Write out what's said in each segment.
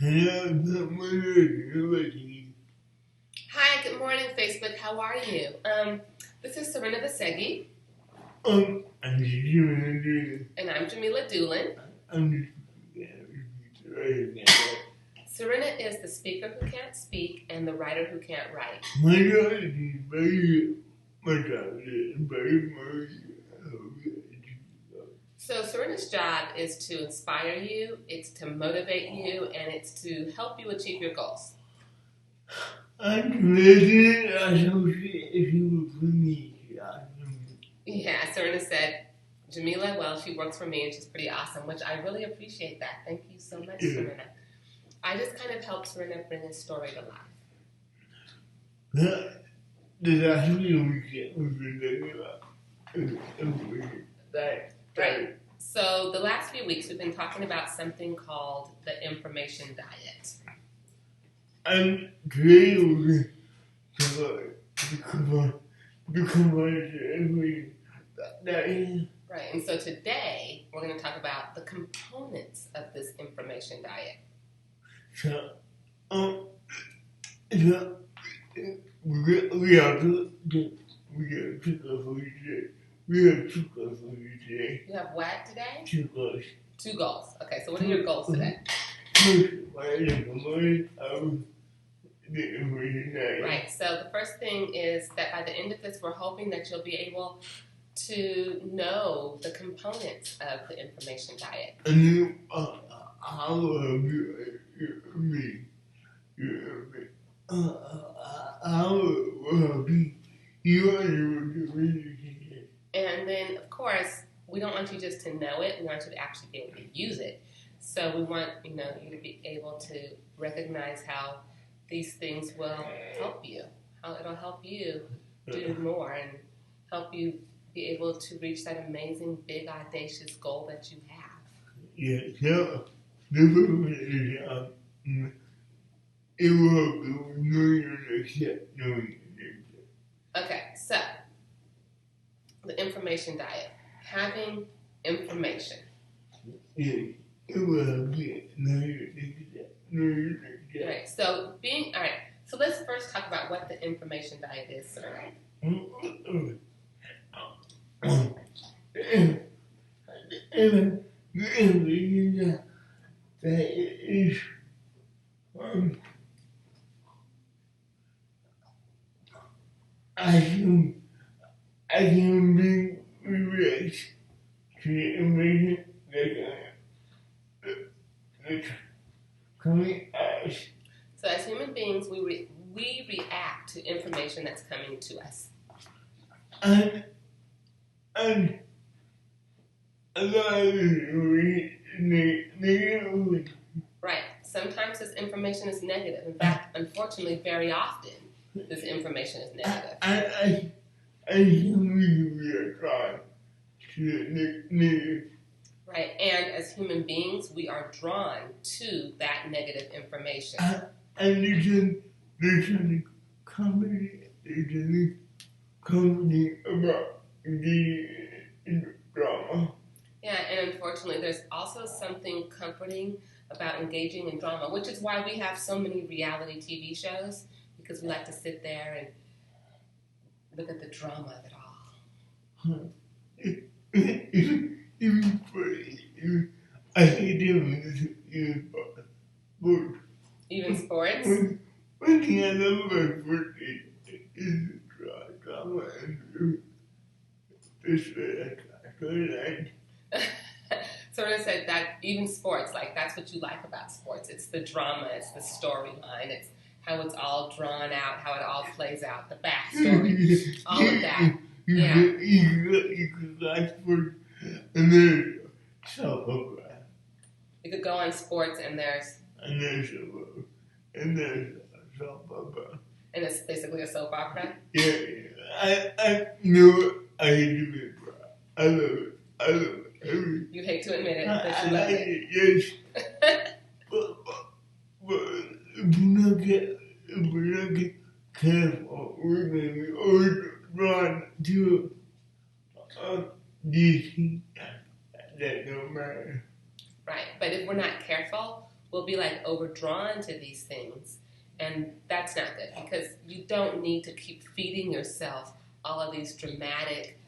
Hi, good morning, Facebook. How are you? This is Serena Vasegi. I'm just And I'm Jamila Doolin. I'm just Serena is the speaker who can't speak and the writer who can't write. my God is very much very much. So Serena's job is to inspire you, it's to motivate you, and it's to help you achieve your goals. I'm ready association with me. Yeah, Serena said, Jamila, well, she works for me and she's pretty awesome, which I really appreciate that. Thank you so much, Serena. I just kind of helped Serena bring a story to life. That's we've been Right. So the last few weeks we've been talking about something called the information diet. And today we're going to cover that is. Right, and so today we're going to talk about the components of this information diet. So, we have two goals today. You have what today? 2 goals. 2 goals. Okay, so what are your goals today? Right, so the first thing is that by the end of this, we're hoping that you'll be able to know the components of the information diet. And you, how will be and then, of course, we don't want you just to know it. We want you to actually be able to use it. So we want you to be able to recognize how these things will help you, how it'll help you do more and help you be able to reach that amazing, big, audacious goal that you have. Yeah, so the it will be Okay, so the information diet, having information. Yeah, it will be Right. So So let's first talk about what the information diet is, sir. I can be rich to information that coming as. So as human beings, we react to information that's coming to us. And a lot of negative. Right. Sometimes this information is negative. In fact, unfortunately, very often, this information is negative. I we are drawn to negative. Right. And as human beings, we are drawn to that negative information. And there's a comedy about the drama. Yeah, and unfortunately, there's also something comforting about engaging in drama, which is why we have so many reality TV shows, because we like to sit there and look at the drama of it all. I hate even sports. Even sports? When the other sport is drama and this Sort of said that even sports, like that's what you like about sports. It's the drama, it's the storyline, it's how it's all drawn out, how it all plays out, the backstory, all of that. Yeah. You could like sports and there's soap opera. You could go on sports and there's soap opera. And it's basically a soap opera? Yeah. I know I hate to admit it. I love it. You hate to admit it, but you love it. Yes. but if we're not get careful, we're going to be overdrawn to these things that don't matter. Right, but if we're not careful, will be like overdrawn to these things. And that's not good because you don't need to keep feeding yourself all of these dramatic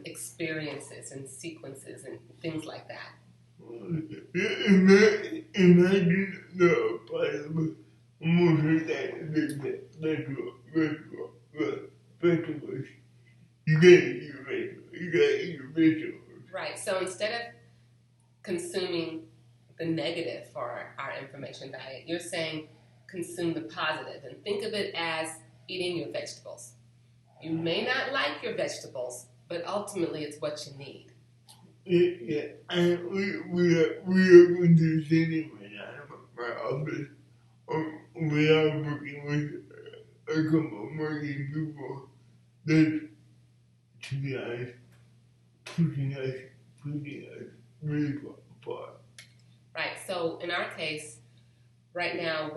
experiences and sequences and things like that. Imagine the possible emotions vegetables. You gotta eat your vegetables. Right. So instead of consuming the negative for our information diet, you're saying consume the positive and think of it as eating your vegetables. You may not like your vegetables, but ultimately it's what you need. Yeah, and we are going to the city right now. My office. We are working with a couple of marketing people that, to be honest, pushing us really far. Right. So in our case, right now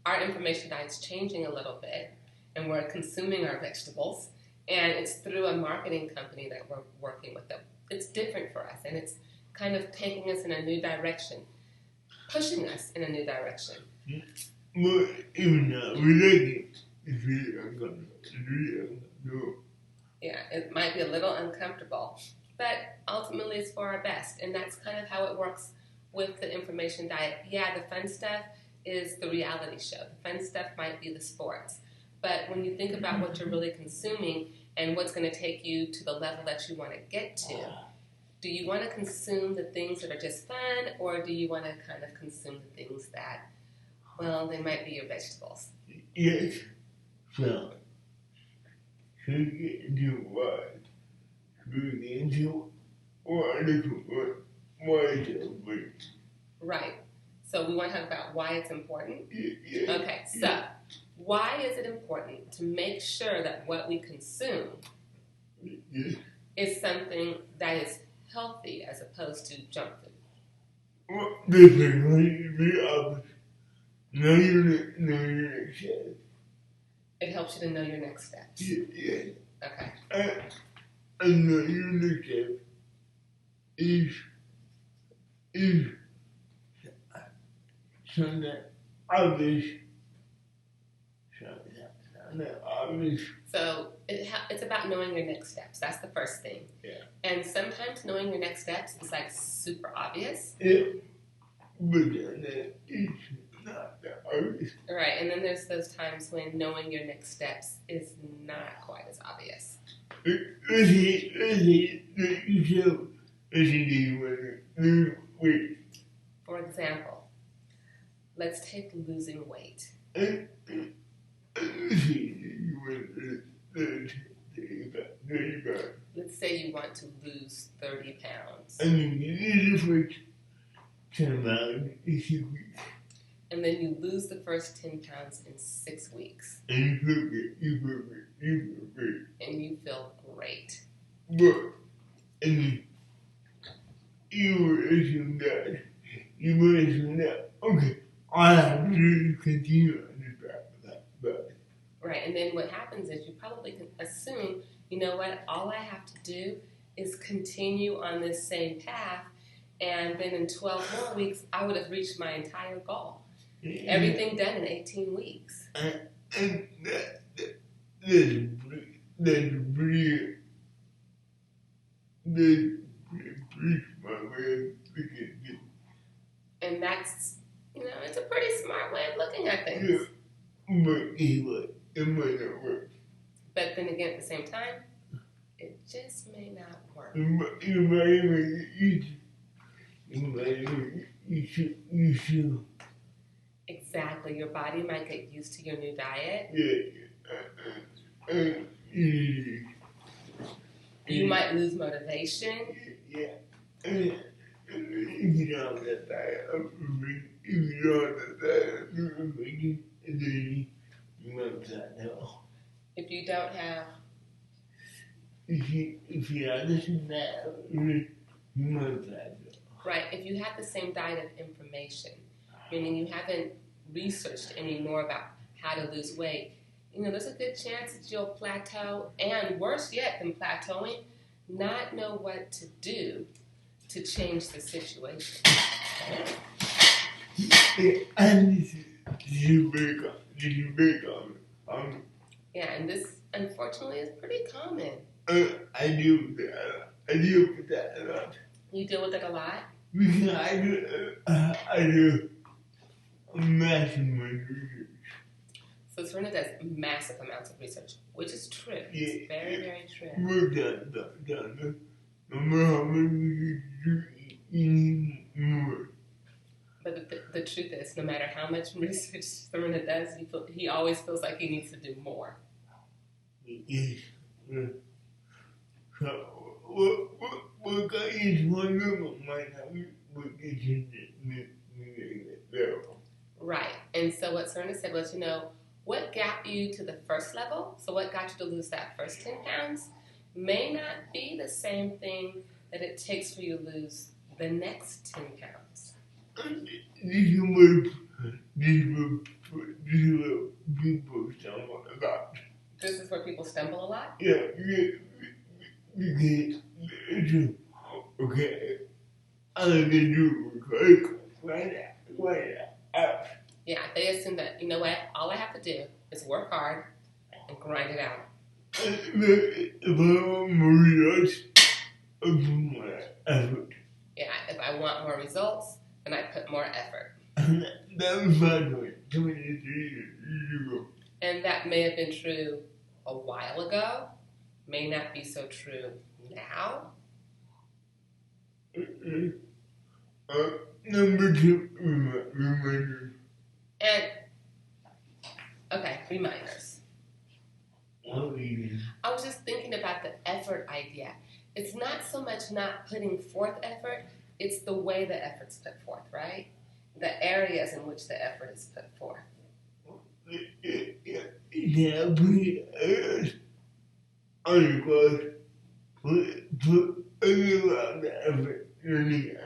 our information diet's changing a little bit, and we're consuming our vegetables, and it's through a marketing company that we're working with them. It's different for us, and it's kind of taking us in a new direction, pushing us in a new direction. But even now, we like it. It's really uncomfortable. Yeah, it might be a little uncomfortable, but ultimately it's for our best, and that's kind of how it works with the information diet. Yeah, the fun stuff is the reality show. The fun stuff might be the sports. But when you think about what you're really consuming and what's going to take you to the level that you want to get to, do you want to consume the things that are just fun, or do you want to kind of consume the things that, well, they might be your vegetables? Yes. So we get into what? We get into what is it? Right. So we want to talk about why it's important? Yeah. Okay, so why is it important to make sure that what we consume is something that is healthy as opposed to junk food? Well, this is the opposite. Know your next step. It helps you to know your next steps. Yeah. Okay. And know your next step is something obvious. So it's about knowing your next steps. That's the first thing. Yeah. And sometimes knowing your next steps is like super obvious. Yeah. But then it's not that obvious. Right. And then there's those times when knowing your next steps is not quite as obvious. Let's lose weight. For example, let's take losing weight. Let's say you want to lose 30 pounds. And you lose 10 pounds in 6 weeks. And then you lose the first 10 pounds in 6 weeks. And you feel great. And you feel great. But, and you assume that, okay, I have to continue on this path. But right, and then what happens is you probably can assume, you know what, all I have to do is continue on this same path, and then in 12 more weeks, I would have reached my entire goal. Everything done in 18 weeks. And that's pretty smart way of looking at it. And that's, it's a pretty smart way of looking at things. Yeah. But it might not work. But then again, at the same time, it just may not work. It might make it easy. You should. Exactly. Your body might get used to your new diet. Yeah. You might lose motivation. Yeah. If you don't have that diet, and then you might plateau. If you don't have... If you understand that, you might plateau. Right. If you have the same diet of information, meaning you haven't researched any more about how to lose weight, there's a good chance that you'll plateau, and worse yet than plateauing, not know what to do to change the situation. And this is very common. Yeah, and this unfortunately is pretty common. I deal with that a lot. You deal with it a lot? Because I do massive amount of research. So Serena does massive amounts of research, which is true. Yeah, It's very, very true. We're done. No matter how much research you need more. But the truth is, no matter how much research Serena does, he always feels like he needs to do more. Yes. So, what got you to wonder might not be what gets you there. Right. And so what Serena said was, what got you to the first level, so what got you to lose that first 10 pounds, may not be the same thing that it takes for you to lose the next 10 pounds. This is what people stumble about. This is where people stumble a lot? Yeah, because okay, I'm gonna do right out. Yeah, they assume that, you know what, all I have to do is work hard and grind it out. If I want more results, I put more effort. Yeah, if I want more results, then I put more effort. That was my point 23 years ago. And that may have been true a while ago, may not be so true now. Number 2, reminders. And, okay, reminders. What do you mean? I was just thinking about the effort idea. It's not so much not putting forth effort, it's the way the effort's put forth, right? The areas in which the effort is put forth. Yeah, put on your clothes, put a lot of effort learning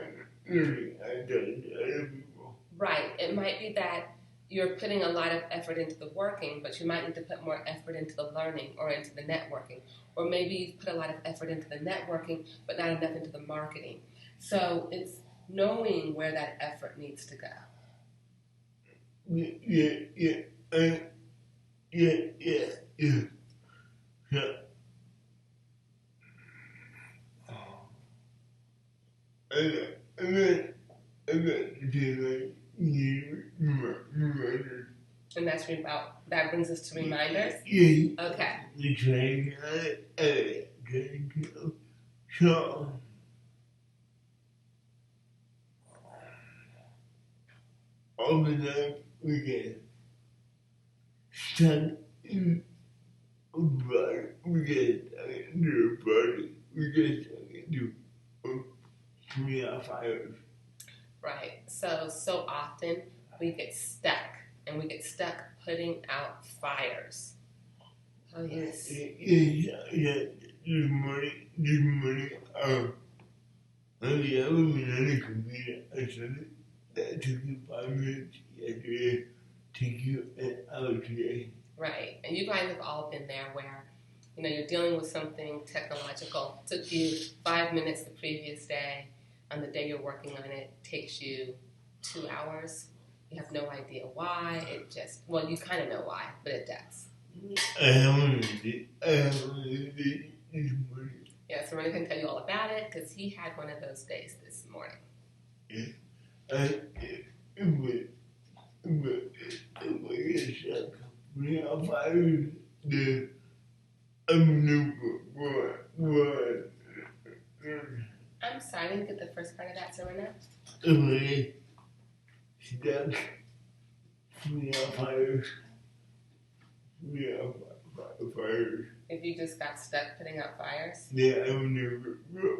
I done to other people. Right. It might be that you're putting a lot of effort into the working, but you might need to put more effort into the learning or into the networking. Or maybe you've put a lot of effort into the networking, but not enough into the marketing. So it's knowing where that effort needs to go. Yeah. And that brings us to reminders? Yeah. Okay. The train, so, all the time we get stuck in a body, we get stuck into a body, we get stuck into 3.5 hours. Right. So often we get stuck, and we get stuck putting out fires. Oh, yes. Yeah. This morning, on the other banana computer, I said it. That took you 5 minutes yesterday, take you an hour today. Right. And you guys have all been there where, you're dealing with something technological. It took you 5 minutes the previous day. On the day you're working on it, takes you 2 hours. You have no idea why. You kind of know why, but it does. I haven't did this morning. Yeah, so Serena can tell you all about it because he had one of those days this morning. Yeah. It was stuck. 3.5 hours. I'm sorry, I didn't get the first part of that, Serena. It was stuck. 3.5 hours. 3.5 hours. If you just got stuck putting out fires, Yeah, I would never grow.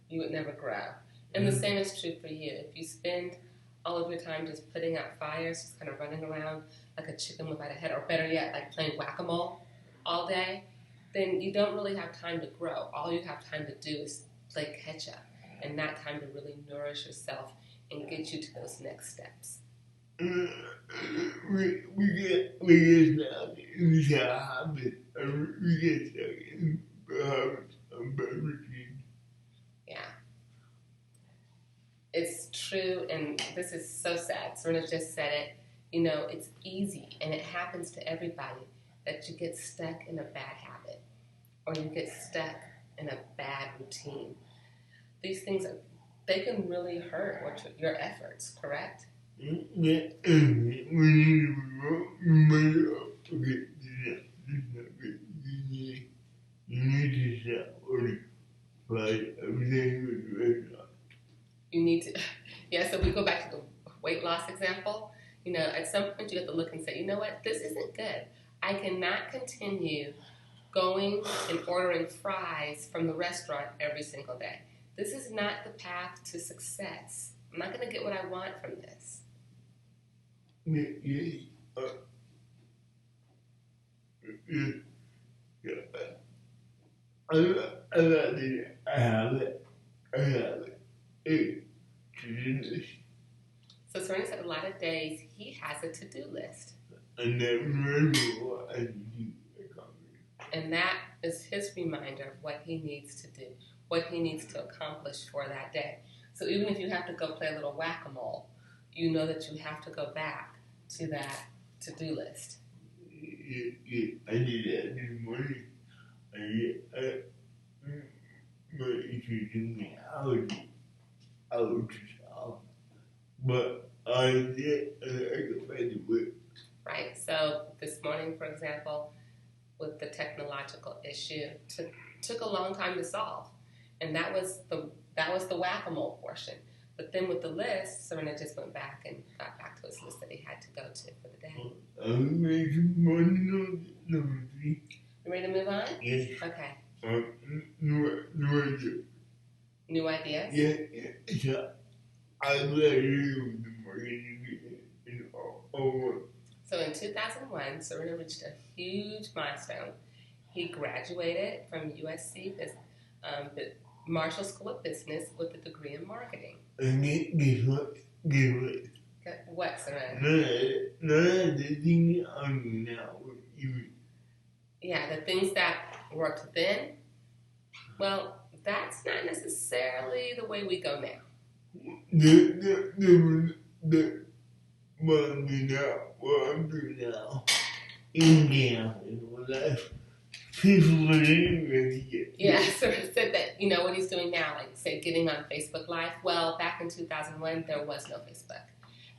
You would never grow. And the same is true for you. If you spend all of your time just putting out fires, just kind of running around like a chicken without a head, or better yet, like playing whack-a-mole all day, then you don't really have time to grow. All you have time to do is play catch-up and not time to really nourish yourself and get you to those next steps. We get stuck in the habit. We get stuck in the habit of bad routine. Yeah. It's true, and this is so sad. Serena just said it. You know, it's easy, and it happens to everybody that you get stuck in a bad habit or you get stuck in a bad routine. These things, they can really hurt your efforts, correct? Yeah, we need to okay, this is not good. You need to stop ordering like everything with the restaurant. You need to, yeah, so we go back to the weight loss example. You know, at some point you have to look and say, you know what, this isn't good. I cannot continue going and ordering fries from the restaurant every single day. This is not the path to success. I'm not going to get what I want from this. Yeah, yeah, yeah, yeah. I got it. I have it. It to do this. So Serena said a lot of days he has a to-do list. And then remember what I do accomplish. And that is his reminder of what he needs to do, what he needs to accomplish for that day. So even if you have to go play a little whack-a-mole, you know that you have to go back to that to-do list. Yeah, I did that this morning. But if you do me, I would just off. But I did, I go back to work. Right. So this morning, for example, with the technological issue, took a long time to solve, and that was the whack-a-mole portion. But then with the list, Serena just went back and got back to his list that he had to go to for the day. I'm making money on number 3. You ready to move on? Yes. Okay. No idea. New ideas? Yeah. So I let you with the marketing and all. So in 2001, Serena reached a huge milestone. He graduated from USC, Marshall School of Business, with a degree in marketing. And guess what? What, Serena? None of the things I'm doing now. Yeah, the things that worked then, well, that's not necessarily the way we go now. What I'm doing now, in life, people are really get. Yeah, so he said that, you know, what he's doing now, like, say, getting on Facebook Live. Well, back in 2001, there was no Facebook.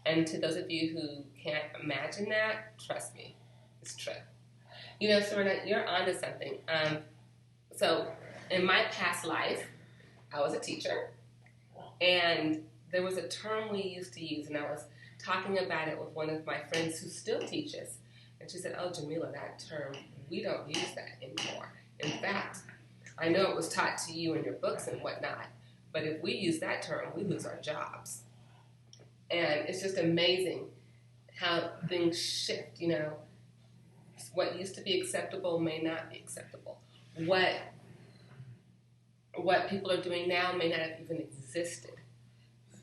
And to those of you who can't imagine that, trust me, it's true. You know, Serena, you're onto something. So in my past life, I was a teacher, and there was a term we used to use, and I was talking about it with one of my friends who still teaches, and she said, "Oh, Jamila, that term, we don't use that anymore. In fact, I know it was taught to you in your books and whatnot, but if we use that term, we lose our jobs." And it's just amazing how things shift, you know. What used to be acceptable may not be acceptable. What people are doing now may not have even existed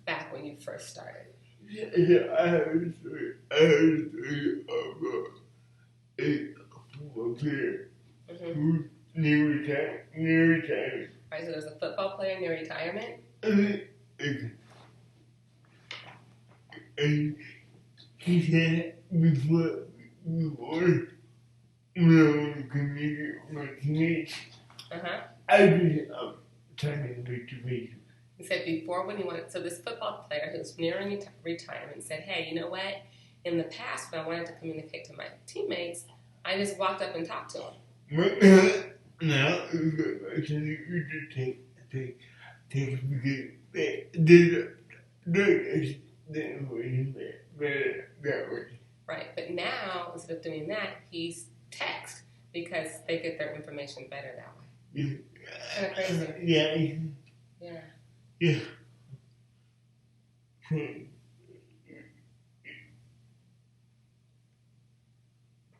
back when you first started. Yeah, I heard a story about a football player who's near retirement. Right, so there's a football player near retirement. And he said before when I was a comedian, my teammates, I was turning to me. He said before when he wanted, so this football player who's nearing retirement said, "Hey, you know what? In the past, when I wanted to communicate to my teammates, I just walked up and talked to them." But now, I said you just take that way. Right, but now instead of doing that, he's text because they get their information better that way. Kind of crazy. Yeah.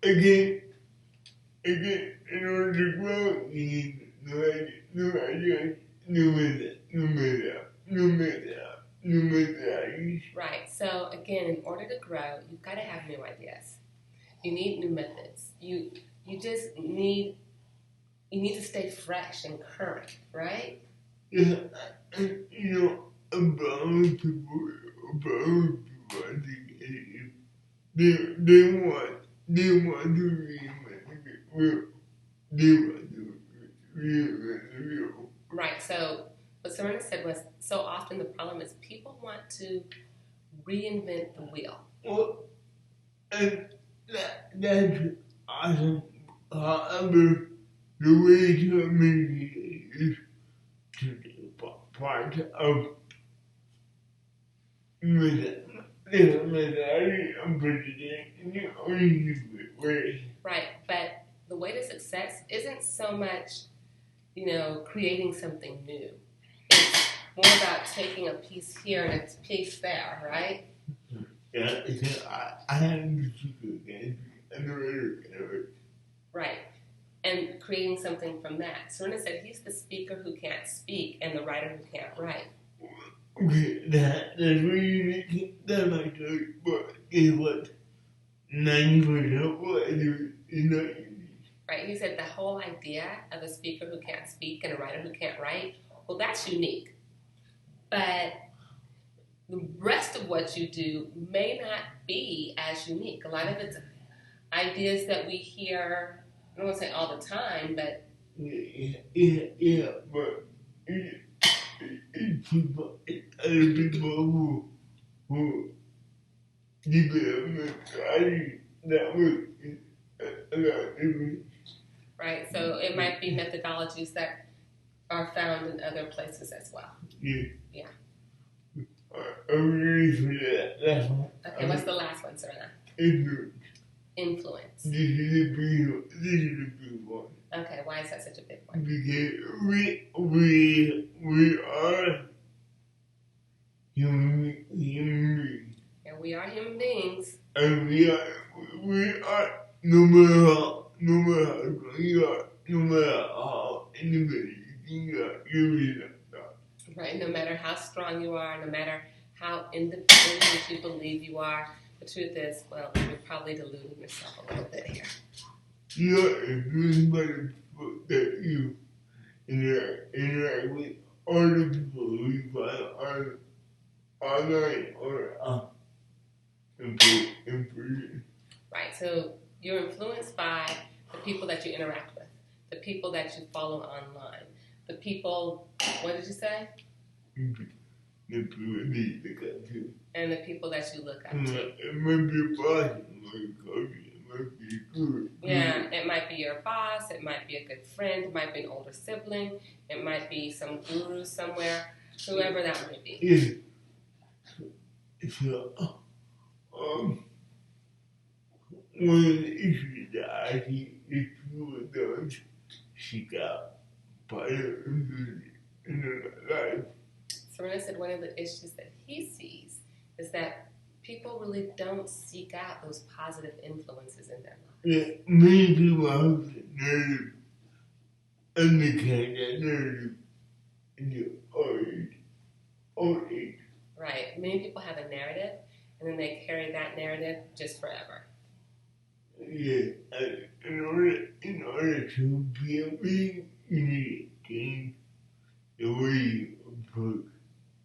Again, in order to grow, you need new ideas, new methods. Right, so again, in order to grow, you've got to have new ideas. You need new methods. You just need to stay fresh and current, right? Yeah, and, a problem only people, I think, they want to reinvent the wheel. They want to reinvent the wheel. Right. So what Serena said was, so often the problem is people want to reinvent the wheel. Well, and that's awesome. However, the way to make it is to be part of the president in the only way. Right. But the way to success isn't so much, creating something new. It's more about taking a piece here and a piece there, right? Yeah, I have to speak again. Right. And creating something from that. Serena said he's the speaker who can't speak and the writer who can't write. Okay, that's really that might be, but guess what? 90% of what I do is not unique. Right. He said the whole idea of a speaker who can't speak and a writer who can't write, well, that's unique. But the rest of what you do may not be as unique. A lot of it's ideas that we hear, I don't want to say all the time, but Yeah, but it's people, other people who develop strategy that work a lot different. right. So it might be methodologies that are found in other places as well. Yeah. Yeah. I'm ready for that. That's one. Okay, what's the last one, Serena? Influence. Influence. This is a big one. Okay, why is that such a big one? Because we are human beings. And we are human beings. And we are no matter how strong you are, no matter how independent you are, you're not. Right, no matter how strong you are, no matter how independent you believe you are, the truth is, well, you're probably deluding yourself a little bit here. You are influenced by the people that you interact with, or the people who you find online or in person. Right, so you're influenced by the people that you interact with, the people that you follow online, the people, what did you say? The people that you look up to. And the people that you look up to. It might be a boss, it might be a coach, it might be good. Yeah, it might be your boss, it might be a good friend, it might be an older sibling, it might be some guru somewhere, whoever that might be. Yeah. So, one of the issues that I see is people don't seek out positive in their life. Serena said one of the issues that he sees is that people really don't seek out those positive influences in their life. Yeah, many people have the narrative, understand that narrative in the old age. Right. Many people have a narrative, and then they carry that narrative just forever. Yeah, in order to be a big, you need to change the way you approach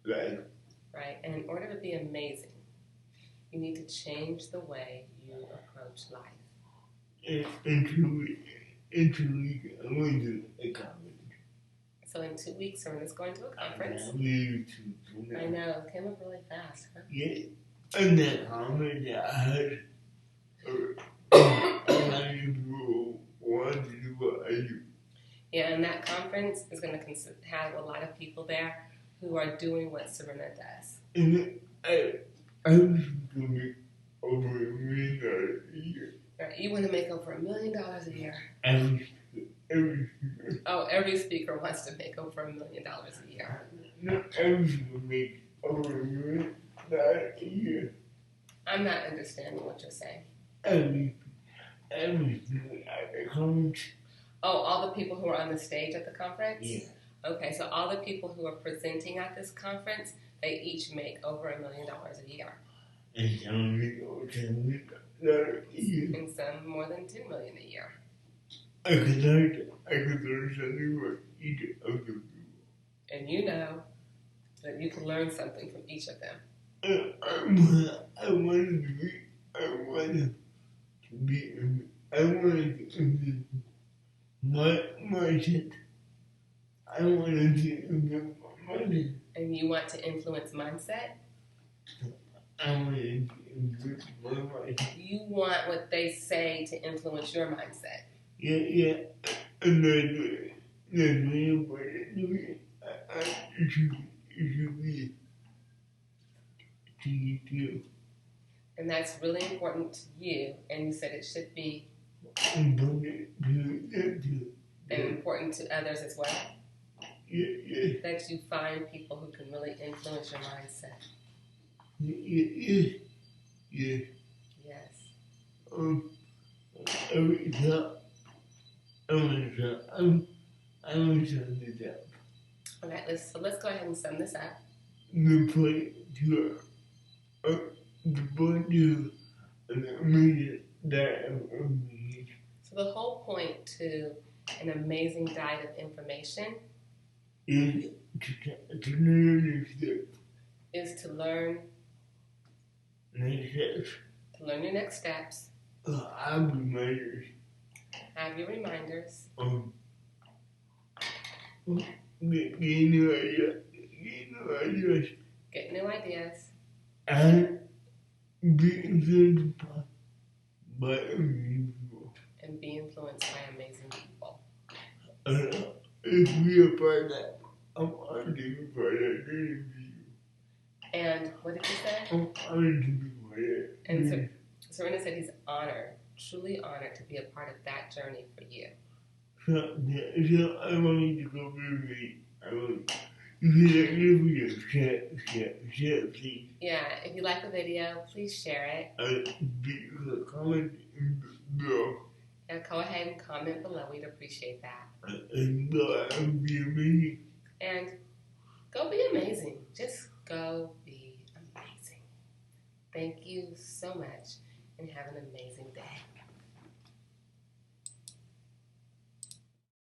life. Right. And in order to be amazing, you need to change the way you approach life. In 2 weeks, I'm going to a conference. So in 2 weeks, Serena's going to a conference. I believe to. I know, it came up really fast, huh? Yeah, and that conference I heard a lot of people want to do what I do. Yeah, and that conference is going to have a lot of people there who are doing what Serena does. And I was going to make over $1 million a year. Right, you want to make over $1 million a year. Every speaker. Oh, every speaker wants to make over $1 million a year. Not every speaker makes over $1 million a year. I'm not understanding what you're saying. Every speaker at the conference. Oh, all the people who are on the stage at the conference? Yeah. Okay, so all the people who are presenting at this conference, they each make over $1 million a year. And some make over $10 million a year. And some more than $10 million a year. I could learn something from each of the people. And you know, so that you can learn something from each of them. I wanted to be, I wanted to be my mindset. I wanted to improve my mindset. And you want to influence mindset? I wanted to improve my mindset. You want what they say to influence your mindset. Yeah, and that's really important to me. It should be to you too. And that's really important to you. And you said it should be Important to them too. and important to others as well. Yeah. That you find people who can really influence your mindset. Yeah. Yes. Every time I'm trying to tell Okay, let's go ahead and sum this up. the point to an amazing diet of information So the whole point to an amazing diet of information is to learn new steps. is to learn Next steps. to learn your next steps, Have reminders. have your reminders, Get new ideas, get new ideas, and be influenced by amazing people. and be influenced by amazing people. If we are part of that, I'm honored to be part of that interview. And what did you say? I'm honored to be part of that. And Serena said he's honored, truly honored to be a part of that journey for you. So I want you to go with me. You can share, please. Yeah, if you like the video, please share it. Comment below. And go ahead and comment below. We'd appreciate that. And be amazing. And go be amazing. Just go be amazing. Thank you so much and have an amazing day.